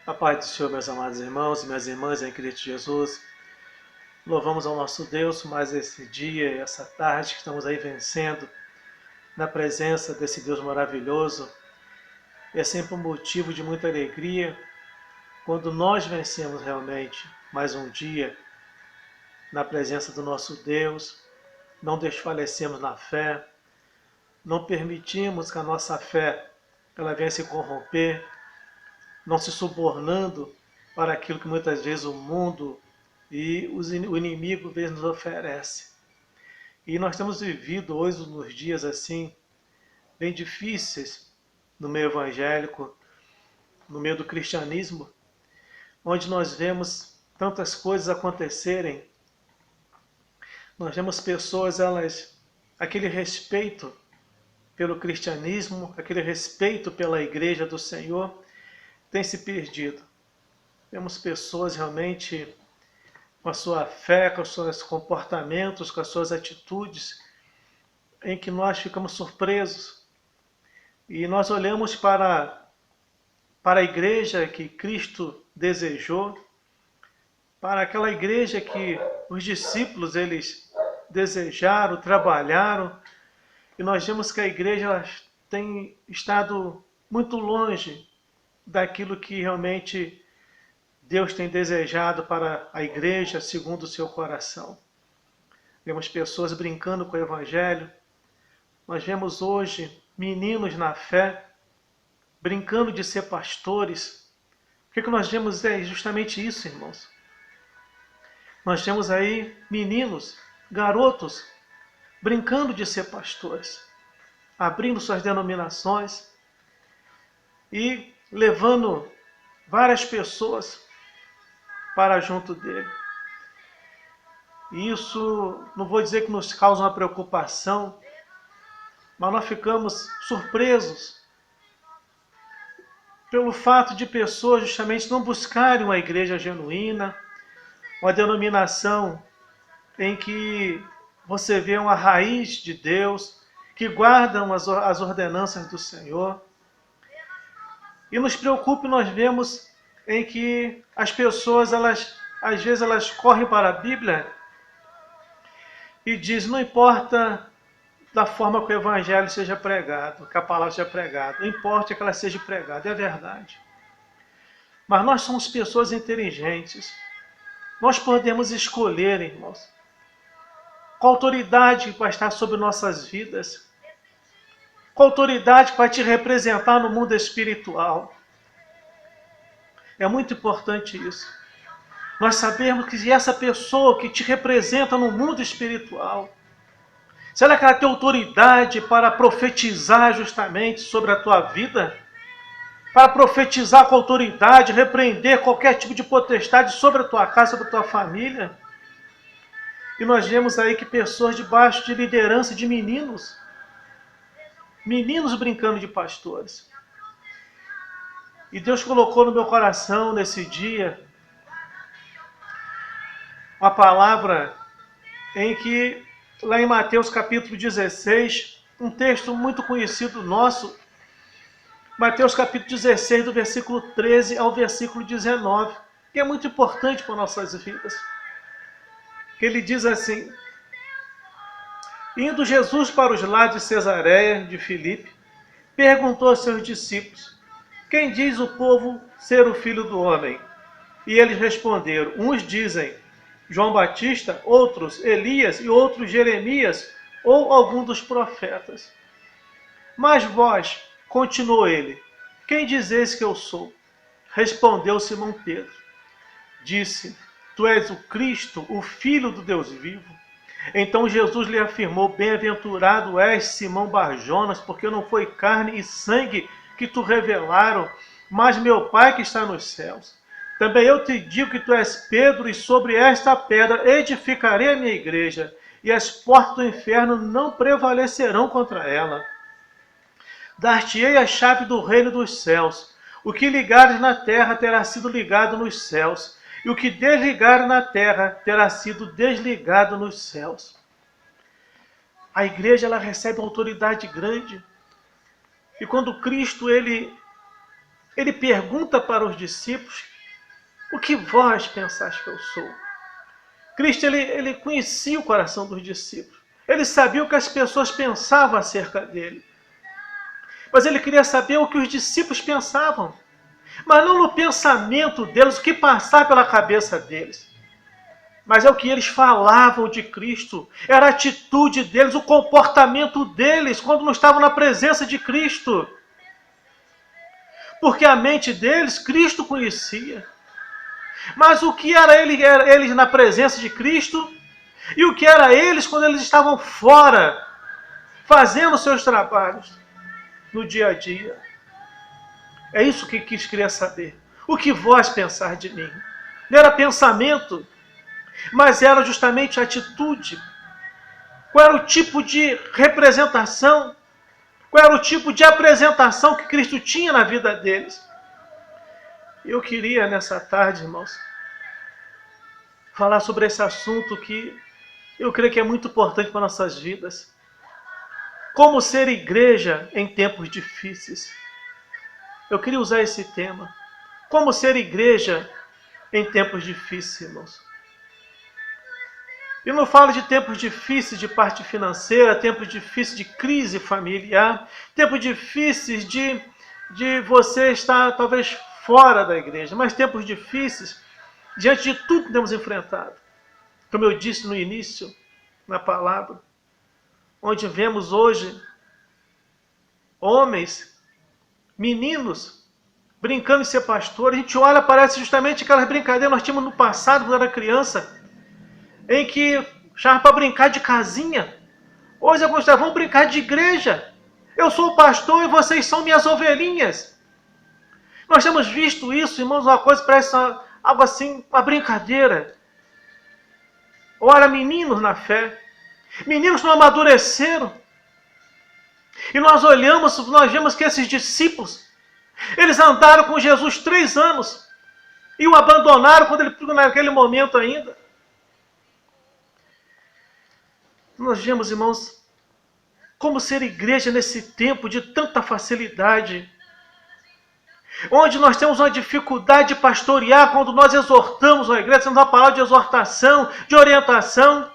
A paz do Senhor, meus amados irmãos e minhas irmãs em Cristo Jesus. Louvamos ao nosso Deus mais esse dia e essa tarde que estamos aí vencendo na presença desse Deus maravilhoso. É sempre um motivo de muita alegria quando nós vencemos realmente mais um dia na presença do nosso Deus, não desfalecemos na fé, não permitimos que a nossa fé ela venha se corromper, não se subornando para aquilo que muitas vezes o mundo e o inimigo às vezes nos oferece. E nós temos vivido hoje nos dias assim, bem difíceis no meio evangélico, no meio do cristianismo, onde nós vemos tantas coisas acontecerem. Nós vemos pessoas, aquele respeito pelo cristianismo, aquele respeito pela igreja do Senhor, tem se perdido. Temos pessoas realmente com a sua fé, com os seus comportamentos, com as suas atitudes, em que nós ficamos surpresos. E nós olhamos para a igreja que Cristo desejou, para aquela igreja que os discípulos eles desejaram, trabalharam, e nós vemos que a igreja tem estado muito longe daquilo que realmente Deus tem desejado para a igreja segundo o seu coração. Vemos pessoas brincando com o evangelho. Nós vemos hoje meninos na fé brincando de ser pastores. O que nós vemos é justamente isso, irmãos. Nós temos aí meninos, garotos, brincando de ser pastores, abrindo suas denominações e levando várias pessoas para junto dele. E isso, não vou dizer que nos causa uma preocupação, mas nós ficamos surpresos pelo fato de pessoas justamente não buscarem uma igreja genuína, uma denominação em que você vê uma raiz de Deus, que guardam as ordenanças do Senhor. E nos preocupa, nós vemos em que as pessoas, às vezes elas correm para a Bíblia e dizem, não importa da forma que o evangelho seja pregado, que a palavra seja pregada, não importa que ela seja pregada, é verdade. Mas nós somos pessoas inteligentes. Nós podemos escolher, irmãos, qual autoridade vai estar sobre nossas vidas, qual autoridade vai te representar no mundo espiritual. É muito importante isso. Nós sabemos que essa pessoa que te representa no mundo espiritual, será que ela tem autoridade para profetizar justamente sobre a tua vida? Para profetizar com autoridade, repreender qualquer tipo de potestade sobre a tua casa, sobre a tua família? E nós vemos aí que pessoas debaixo de liderança de meninos brincando de pastores. E Deus colocou no meu coração nesse dia uma palavra em que, lá em Mateus capítulo 16, um texto muito conhecido nosso, Mateus capítulo 16, do versículo 13 ao versículo 19, que é muito importante para nossas vidas. Que ele diz assim: indo Jesus para os lados de Cesareia de Filipe, perguntou aos seus discípulos, quem diz o povo ser o Filho do Homem? E eles responderam, uns dizem João Batista, outros Elias e outros Jeremias ou algum dos profetas. Mas vós, continuou ele, quem dizeis que eu sou? Respondeu Simão Pedro. Disse, tu és o Cristo, o Filho do Deus vivo. Então Jesus lhe afirmou, bem-aventurado és Simão Barjonas, porque não foi carne e sangue que tu revelaram, mas meu Pai que está nos céus. Também eu te digo que tu és Pedro, e sobre esta pedra edificarei a minha igreja, e as portas do inferno não prevalecerão contra ela. Dar-te-ei a chave do reino dos céus. O que ligares na terra terá sido ligado nos céus, e o que desligar na terra terá sido desligado nos céus. A igreja ela recebe uma autoridade grande. E quando Cristo ele ele pergunta para os discípulos: o que vós pensais que eu sou? Cristo ele conhecia o coração dos discípulos. Ele sabia o que as pessoas pensavam acerca dele. Mas ele queria saber o que os discípulos pensavam. Mas não no pensamento deles, o que passava pela cabeça deles. Mas é o que eles falavam de Cristo. Era a atitude deles, o comportamento deles quando não estavam na presença de Cristo. Porque a mente deles, Cristo conhecia. Mas o que era eles na presença de Cristo e o que era eles quando eles estavam fora, fazendo seus trabalhos no dia a dia. É isso que queria saber. O que vós pensar de mim? Não era pensamento, mas era justamente atitude. Qual era o tipo de representação? Qual era o tipo de apresentação que Cristo tinha na vida deles? Eu queria, nessa tarde, irmãos, falar sobre esse assunto que eu creio que é muito importante para nossas vidas. Como ser igreja em tempos difíceis. Eu queria usar esse tema. Como ser igreja em tempos difíceis, irmãos. Eu não falo de tempos difíceis de parte financeira, tempos difíceis de crise familiar, tempos difíceis de você estar talvez fora da igreja, mas tempos difíceis diante de tudo que temos enfrentado. Como eu disse no início, na palavra, onde vemos hoje homens, meninos, brincando em ser pastor. A gente olha, parece justamente aquelas brincadeiras que nós tínhamos no passado, quando era criança, em que chamava para brincar de casinha. Hoje alguns vão brincar de igreja. Eu sou o pastor e vocês são minhas ovelhinhas. Nós temos visto isso, irmãos, uma coisa parece algo assim, uma brincadeira. Ora, meninos na fé, meninos que não amadureceram. E nós olhamos, nós vemos que esses discípulos, eles andaram com Jesus 3 anos e o abandonaram quando ele naquele momento ainda. Nós vemos, irmãos, como ser igreja nesse tempo de tanta facilidade, onde nós temos uma dificuldade de pastorear quando nós exortamos a igreja, temos uma palavra de exortação, de orientação.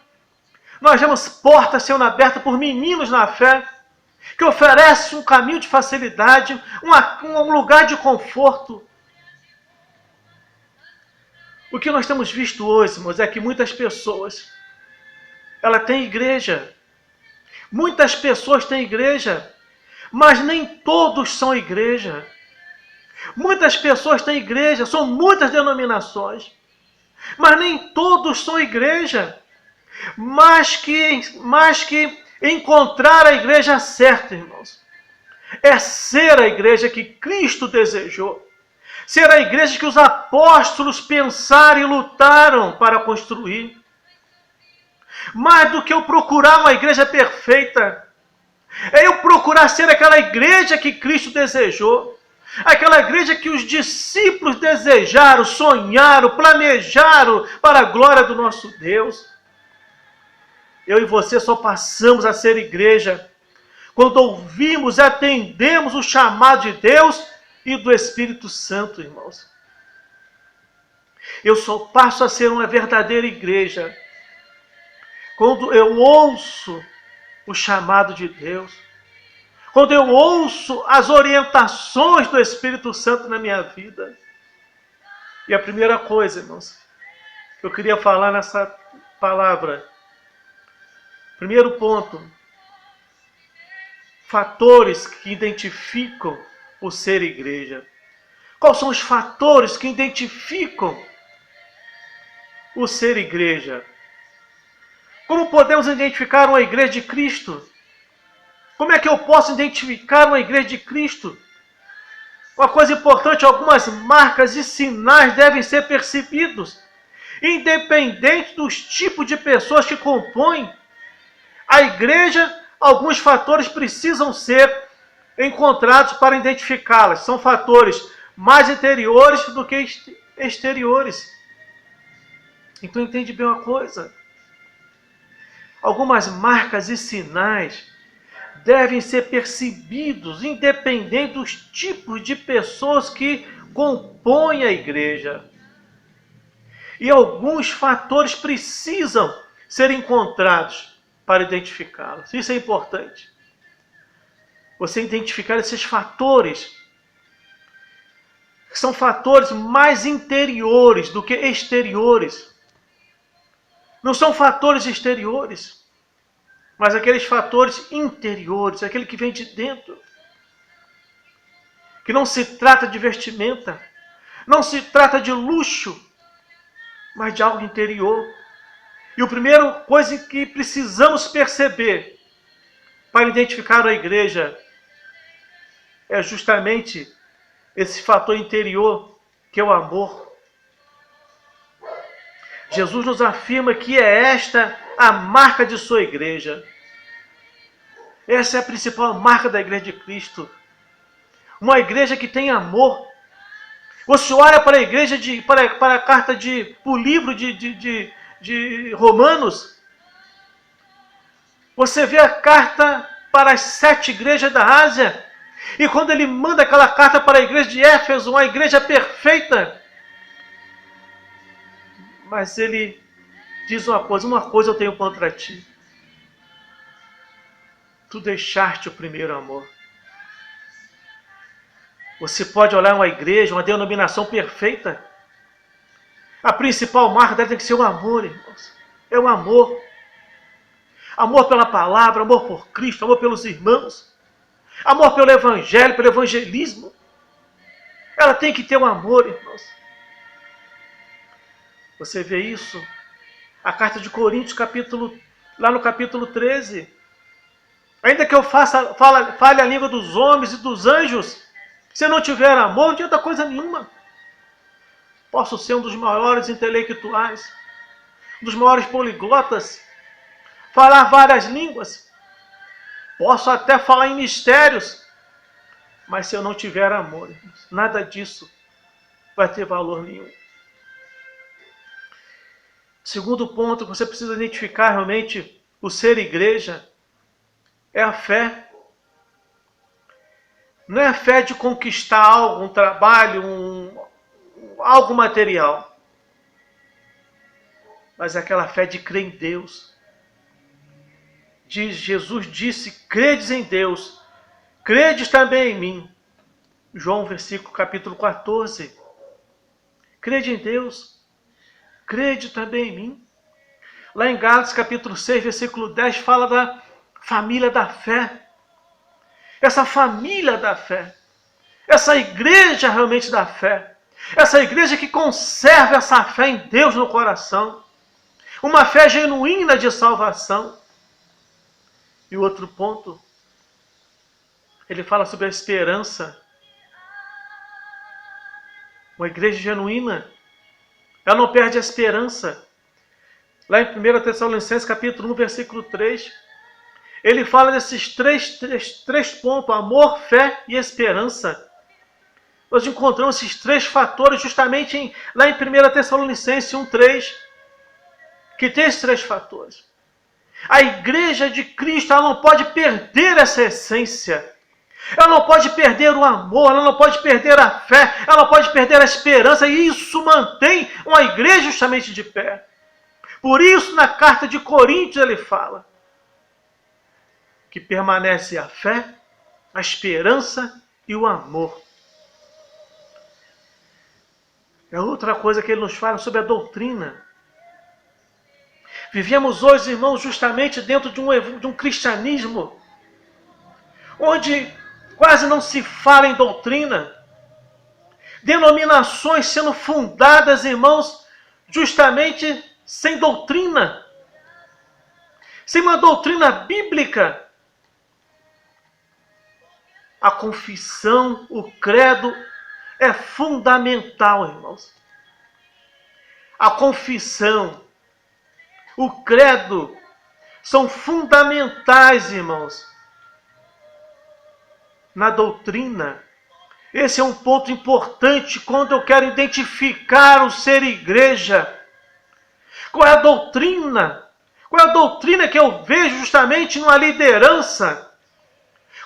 Nós vemos portas sendo abertas por meninos na fé, que oferecem um caminho de facilidade, um lugar de conforto. O que nós temos visto hoje, irmãos, é que muitas pessoas, ela tem igreja. Muitas pessoas têm igreja, mas nem todos são igreja. Muitas pessoas têm igreja, são muitas denominações, mas nem todos são igreja. Mas que encontrar a igreja certa, irmãos, é ser a igreja que Cristo desejou. Ser a igreja que os apóstolos pensaram e lutaram para construir. Mais do que eu procurar uma igreja perfeita, é eu procurar ser aquela igreja que Cristo desejou. Aquela igreja que os discípulos desejaram, sonharam, planejaram para a glória do nosso Deus. Eu e você só passamos a ser igreja quando ouvimos e atendemos o chamado de Deus e do Espírito Santo, irmãos. Eu só passo a ser uma verdadeira igreja quando eu ouço o chamado de Deus, quando eu ouço as orientações do Espírito Santo na minha vida. E a primeira coisa, irmãos, que eu queria falar nessa palavra, primeiro ponto, fatores que identificam o ser igreja. Quais são os fatores que identificam o ser igreja? Como podemos identificar uma igreja de Cristo? Como é que eu posso identificar uma igreja de Cristo? Uma coisa importante, algumas marcas e sinais devem ser percebidos, independente dos tipos de pessoas que compõem a igreja. Alguns fatores precisam ser encontrados para identificá-las. São fatores mais interiores do que exteriores. Então entende bem uma coisa. Algumas marcas e sinais devem ser percebidos, independente dos tipos de pessoas que compõem a igreja. E alguns fatores precisam ser encontrados para identificá-los. Isso é importante. Você identificar esses fatores, que são fatores mais interiores do que exteriores. Não são fatores exteriores, mas aqueles fatores interiores, aquele que vem de dentro. Que não se trata de vestimenta, não se trata de luxo, mas de algo interior. E a primeira coisa que precisamos perceber para identificar a igreja é justamente esse fator interior, que é o amor. Jesus nos afirma que é esta a marca de sua igreja. Essa é a principal marca da igreja de Cristo. Uma igreja que tem amor. Você olha para a igreja, para a carta o livro de Romanos, você vê a carta para as 7 igrejas da Ásia, e quando ele manda aquela carta para a igreja de Éfeso, uma igreja perfeita, mas ele diz uma coisa eu tenho contra ti. Tu deixaste o primeiro amor. Você pode olhar uma igreja, uma denominação perfeita. A principal marca dela tem que ser o amor, irmãos. É o amor. Amor pela palavra, amor por Cristo, amor pelos irmãos. Amor pelo evangelho, pelo evangelismo. Ela tem que ter um amor, irmãos. Você vê isso? A carta de Coríntios, lá no capítulo 13. Ainda que eu fale a língua dos homens e dos anjos, se eu não tiver amor, não adianta coisa nenhuma. Posso ser um dos maiores intelectuais, um dos maiores poliglotas, falar várias línguas, posso até falar em mistérios, mas se eu não tiver amor, nada disso vai ter valor nenhum. Segundo ponto que você precisa identificar realmente o ser igreja é a fé. Não é a fé de conquistar algo, um trabalho, algo material. Mas é aquela fé de crer em Deus. Jesus disse, credes em Deus, credes também em mim. João, capítulo 14. Crede em Deus, crede também em mim. Lá em Gálatas, capítulo 6, versículo 10, fala da família da fé. Essa família da fé, essa igreja realmente da fé, essa igreja que conserva essa fé em Deus no coração, uma fé genuína de salvação. E o outro ponto, ele fala sobre a esperança. Uma igreja genuína, ela não perde a esperança. Lá em 1 Tessalonicenses, capítulo 1, versículo 3, ele fala desses três pontos, amor, fé e esperança. Nós encontramos esses 3 fatores justamente lá em 1 Tessalonicenses 1:3, que tem esses 3 fatores. A igreja de Cristo, ela não pode perder essa essência. Ela não pode perder o amor, ela não pode perder a fé, ela não pode perder a esperança, e isso mantém uma igreja justamente de pé. Por isso, na carta de Coríntios, ele fala que permanece a fé, a esperança e o amor. É outra coisa que ele nos fala sobre a doutrina. Vivemos hoje, irmãos, justamente dentro de um cristianismo onde quase não se fala em doutrina. Denominações sendo fundadas, irmãos, justamente sem doutrina. Sem uma doutrina bíblica. A confissão, o credo é fundamental, irmãos. A confissão, o credo são fundamentais, irmãos, na doutrina. Esse é um ponto importante quando eu quero identificar o ser igreja. Qual é a doutrina? Qual é a doutrina que eu vejo justamente numa liderança?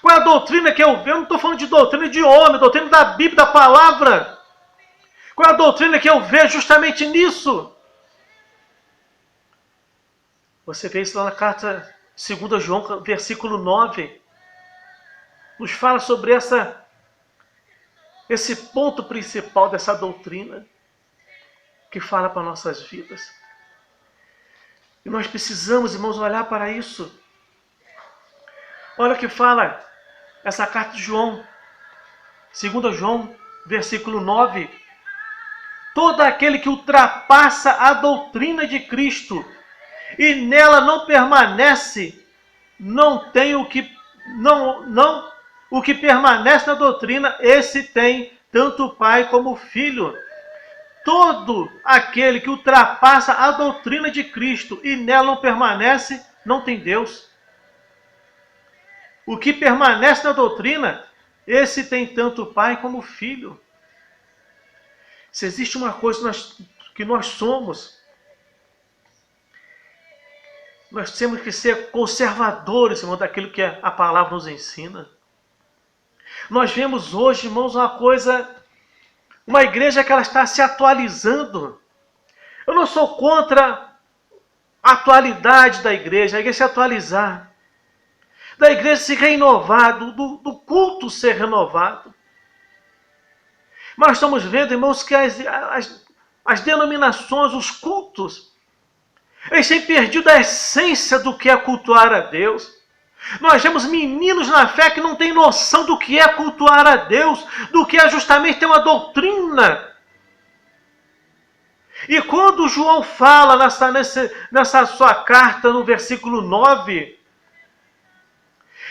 Qual é a doutrina que eu vejo? Eu não estou falando de doutrina de homem, doutrina da Bíblia, da palavra. Qual é a doutrina que eu vejo justamente nisso? Você vê isso lá na carta 2 João, versículo 9. Nos fala sobre esse ponto principal dessa doutrina que fala para nossas vidas. E nós precisamos, irmãos, olhar para isso. Olha o que fala essa carta de João, 2 João, versículo 9. Todo aquele que ultrapassa a doutrina de Cristo e nela não permanece, não tem o que permanece na doutrina, esse tem tanto o Pai como o Filho. Todo aquele que ultrapassa a doutrina de Cristo e nela não permanece, não tem Deus. O que permanece na doutrina, esse tem tanto o Pai como o Filho. Se existe uma coisa que nós somos, nós temos que ser conservadores, irmão, daquilo que a palavra nos ensina. Nós vemos hoje, irmãos, uma igreja que ela está se atualizando. Eu não sou contra a atualidade da igreja, a igreja se atualizar, da igreja se renovar, do culto ser renovado. Mas nós estamos vendo, irmãos, que as denominações, os cultos, eles têm perdido a essência do que é cultuar a Deus. Nós vemos meninos na fé que não têm noção do que é cultuar a Deus, do que é justamente ter uma doutrina. E quando João fala nessa sua carta, no versículo 9,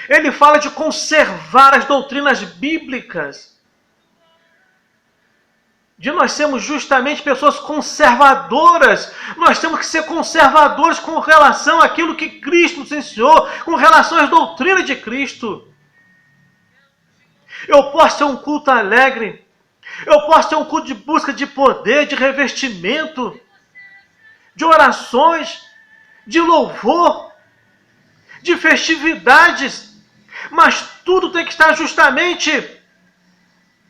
ele fala de conservar as doutrinas bíblicas, de nós sermos justamente pessoas conservadoras. Nós temos que ser conservadores com relação àquilo que Cristo nos ensinou, com relação às doutrinas de Cristo. Eu posso ter um culto alegre, eu posso ter um culto de busca de poder, de revestimento, de orações, de louvor, de festividades, mas tudo tem que estar justamente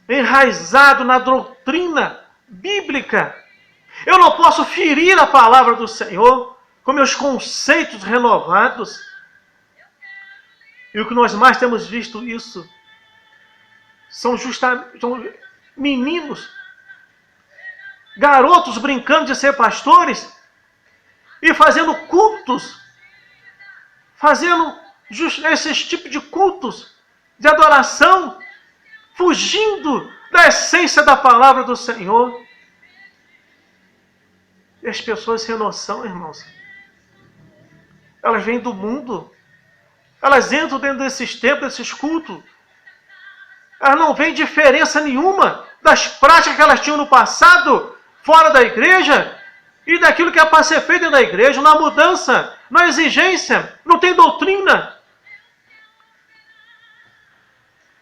enraizado na doutrina bíblica. Eu não posso ferir a palavra do Senhor com meus conceitos renovados. E o que nós mais temos visto isso são meninos, garotos brincando de ser pastores e fazendo cultos, fazendo esses tipos de cultos de adoração, fugindo da essência da palavra do Senhor. E as pessoas sem noção, irmãos, elas vêm do mundo, elas entram dentro desses templos, desses cultos, elas não veem diferença nenhuma das práticas que elas tinham no passado, fora da igreja, e daquilo que é para ser feito dentro da igreja, na mudança, na exigência, não tem doutrina.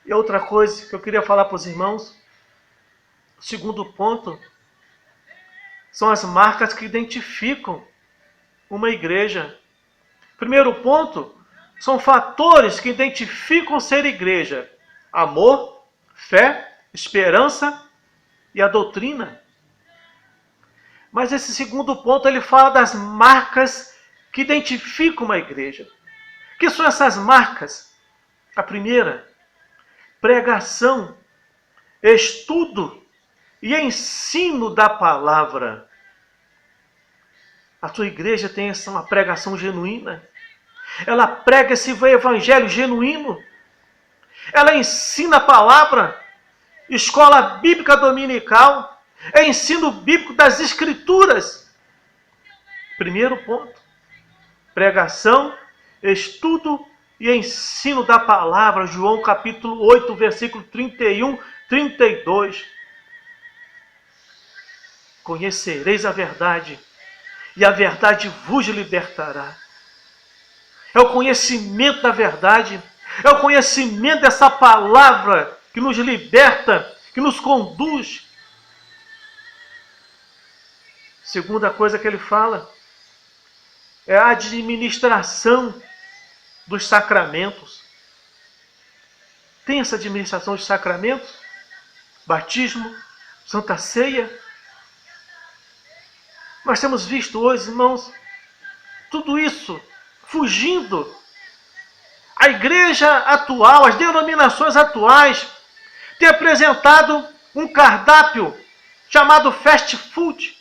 E outra coisa que eu queria falar para os irmãos, o segundo ponto, são as marcas que identificam uma igreja. Primeiro ponto, são fatores que identificam ser igreja: amor, fé, esperança e a doutrina. Mas esse segundo ponto, ele fala das marcas que identificam uma igreja. O que são essas marcas? A primeira, pregação, estudo e ensino da palavra. A tua igreja tem uma pregação genuína. Ela prega esse evangelho genuíno. Ela ensina a palavra. Escola bíblica dominical. É ensino bíblico das escrituras. Primeiro ponto. Pregação, estudo e ensino da palavra. João capítulo 8, versículo 31, 32. Conhecereis a verdade, e a verdade vos libertará. É o conhecimento da verdade, é o conhecimento dessa palavra que nos liberta, que nos conduz. Segunda coisa que ele fala é a administração dos sacramentos. tem essa administração de sacramentos, batismo, Santa Ceia. Nós temos visto hoje, irmãos, tudo isso fugindo. A igreja atual, as denominações atuais, têm apresentado um cardápio chamado fast food,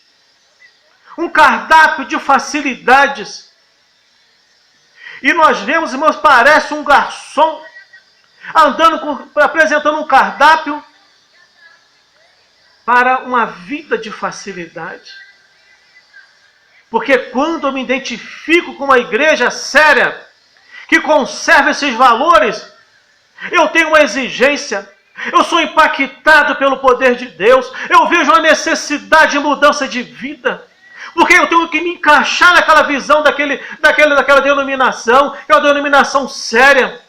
um cardápio de facilidades. E nós vemos, irmãos, parece um garçom apresentando um cardápio para uma vida de facilidade. Porque quando eu me identifico com uma igreja séria, que conserva esses valores, eu tenho uma exigência, eu sou impactado pelo poder de Deus, eu vejo uma necessidade de mudança de vida, porque eu tenho que me encaixar naquela visão daquela denominação, que é uma denominação séria,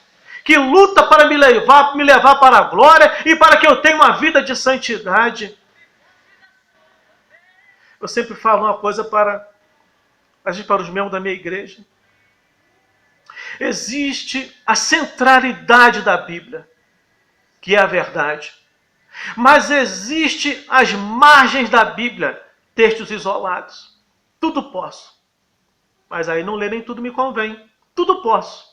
que luta para me levar para a glória e para que eu tenha uma vida de santidade. Eu sempre falo uma coisa para os membros da minha igreja. Existe a centralidade da Bíblia, que é a verdade. Mas existe as margens da Bíblia, textos isolados. Tudo posso. Mas aí não ler nem tudo me convém. Tudo posso.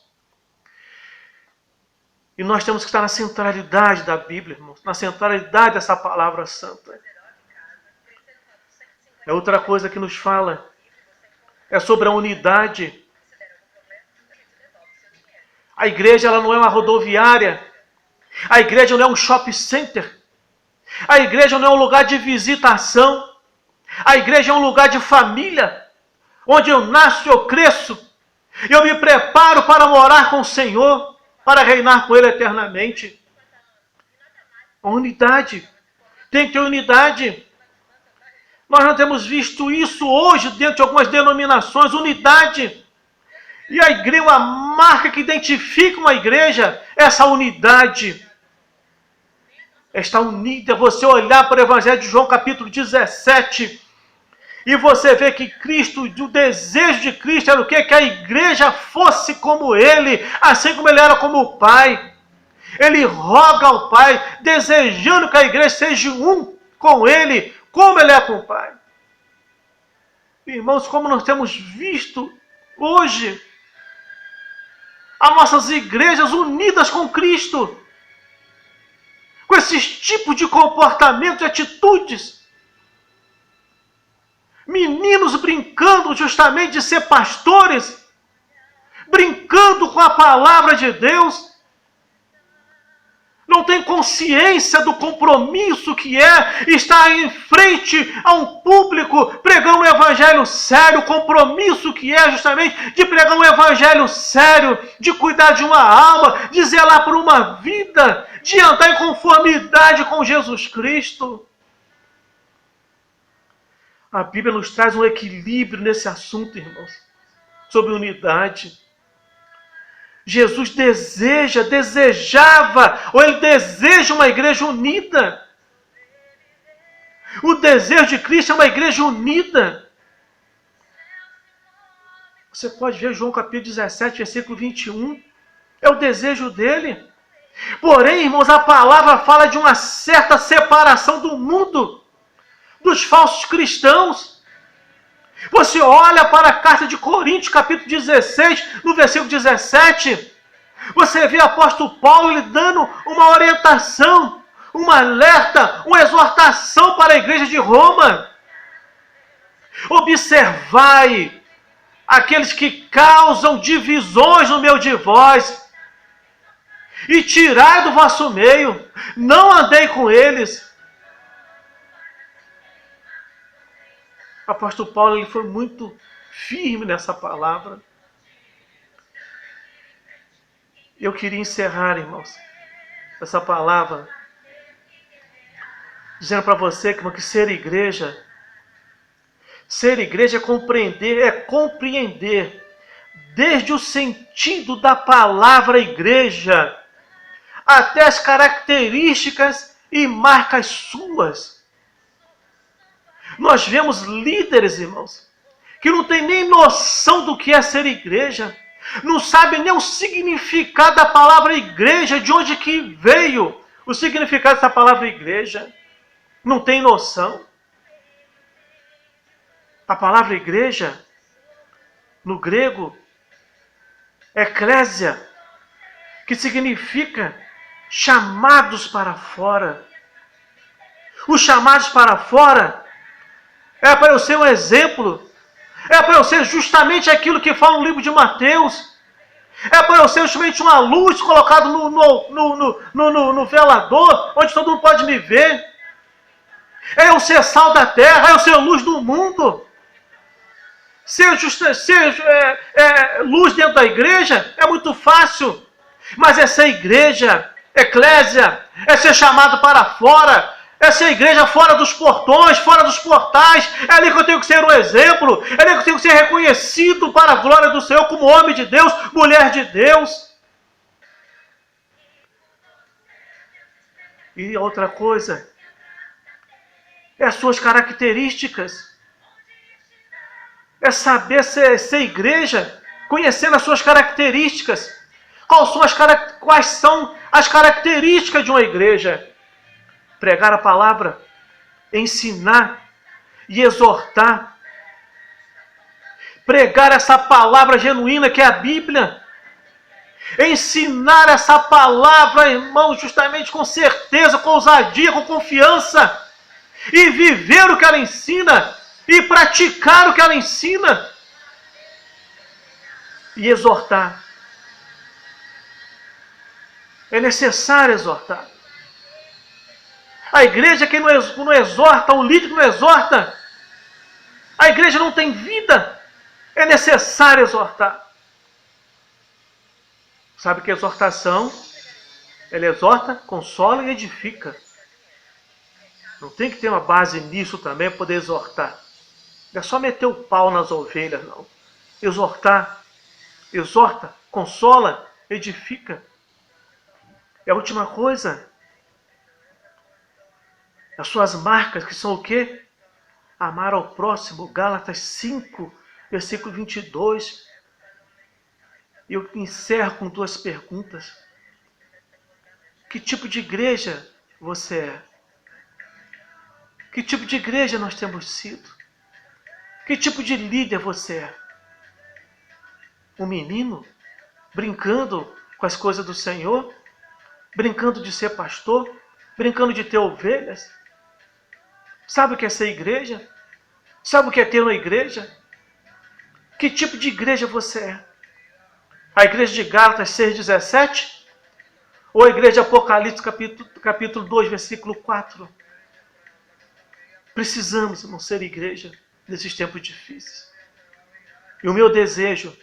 E nós temos que estar na centralidade da Bíblia, irmãos, na centralidade dessa palavra santa. É outra coisa que nos fala. É sobre a unidade. A igreja ela não é uma rodoviária. A igreja não é um shopping center. A igreja não é um lugar de visitação. A igreja é um lugar de família, onde eu nasço e eu cresço. Eu me preparo para morar com o Senhor, para reinar com Ele eternamente. A unidade. Tem que ter unidade. Nós não temos visto isso hoje dentro de algumas denominações, unidade. E a igreja, uma marca que identifica uma igreja, essa unidade. Está unida, você olhar para o Evangelho de João capítulo 17, e você vê que Cristo, o desejo de Cristo era o quê? Que a igreja fosse como Ele, assim como Ele era como o Pai. Ele roga ao Pai, desejando que a igreja seja um com Ele, como Ele é com o Pai. Irmãos, como nós temos visto hoje, as nossas igrejas unidas com Cristo, com esses tipos de comportamento e atitudes. Meninos brincando justamente de ser pastores, brincando com a palavra de Deus, não tem consciência do compromisso que é estar em frente a um público pregando um evangelho sério, o compromisso que é justamente de pregar um evangelho sério, de cuidar de uma alma, de zelar por uma vida, de andar em conformidade com Jesus Cristo. A Bíblia nos traz um equilíbrio nesse assunto, irmãos, sobre unidade. Jesus desejava, ou Ele deseja uma igreja unida. O desejo de Cristo é uma igreja unida. Você pode ver João capítulo 17, versículo 21. É o desejo dele. Porém, irmãos, a palavra fala de uma certa separação do mundo, dos falsos cristãos. Você olha para a carta de Coríntios, capítulo 16, no versículo 17, você vê o apóstolo Paulo lhe dando uma orientação, um alerta, uma exortação para a igreja de Roma. Observai aqueles que causam divisões no meio de vós, e tirai do vosso meio, não andei com eles. O apóstolo Paulo ele foi muito firme nessa palavra. Eu queria encerrar, irmãos, essa palavra, dizendo para você que ser igreja é compreender desde o sentido da palavra igreja até as características e marcas suas. Nós vemos líderes, irmãos, que não têm nem noção do que é ser igreja. não sabe nem o significado da palavra igreja, de onde que veio o significado dessa palavra igreja. Não tem noção. A palavra igreja, no grego, eclésia, que significa chamados para fora. Os chamados para fora é para eu ser um exemplo, é para eu ser justamente aquilo que fala no livro de Mateus, é para eu ser justamente uma luz colocada no velador, onde todo mundo pode me ver, é eu ser sal da terra, é eu ser luz do mundo. Ser luz dentro da igreja é muito fácil, mas é ser igreja, eclésia, é ser chamado para fora, é ser igreja fora dos portões, fora dos portais. É ali que eu tenho que ser um exemplo, é ali que eu tenho que ser reconhecido para a glória do Senhor como homem de Deus, mulher de Deus. E outra coisa, é as suas características. É saber ser igreja, conhecendo as suas características. Quais são as características de uma igreja? Pregar a palavra, ensinar e exortar. Pregar essa palavra genuína que é a Bíblia. Ensinar essa palavra, irmão, justamente com certeza, com ousadia, com confiança. E viver o que ela ensina. E praticar o que ela ensina. E exortar. É necessário exortar. A igreja que não exorta, o líder que não exorta, a igreja não tem vida. É necessário exortar. Sabe que exortação, ela exorta, consola e edifica. Não tem que ter uma base nisso também para poder exortar. Não é só meter o pau nas ovelhas, não. Exortar, exorta, consola, edifica. E a última coisa, as suas marcas, que são o quê? Amar ao próximo, Gálatas 5, versículo 22. E eu encerro com duas perguntas. Que tipo de igreja você é? Que tipo de igreja nós temos sido? Que tipo de líder você é? Um menino brincando com as coisas do Senhor? Brincando de ser pastor? Brincando de ter ovelhas? Sabe o que é ser igreja? Sabe o que é ter uma igreja? Que tipo de igreja você é? A igreja de Gálatas 6,17? Ou a igreja de Apocalipse capítulo 2, versículo 4? Precisamos, irmão, ser igreja nesses tempos difíceis. E o meu desejo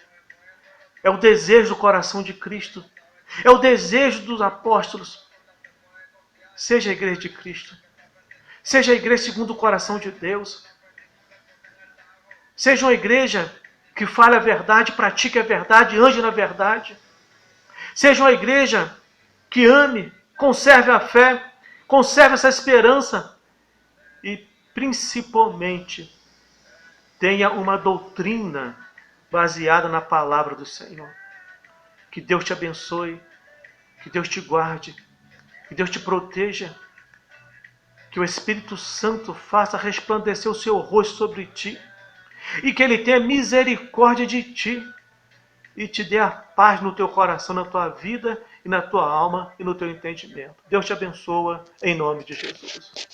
é o desejo do coração de Cristo. É o desejo dos apóstolos. Seja a igreja de Cristo. Seja a igreja segundo o coração de Deus. Seja uma igreja que fale a verdade, pratique a verdade, ande na verdade. Seja uma igreja que ame, conserve a fé, conserve essa esperança e, principalmente, tenha uma doutrina baseada na palavra do Senhor. Que Deus te abençoe, que Deus te guarde, que Deus te proteja, que o Espírito Santo faça resplandecer o seu rosto sobre ti e que Ele tenha misericórdia de ti e te dê a paz no teu coração, na tua vida e na tua alma e no teu entendimento. Deus te abençoa em nome de Jesus.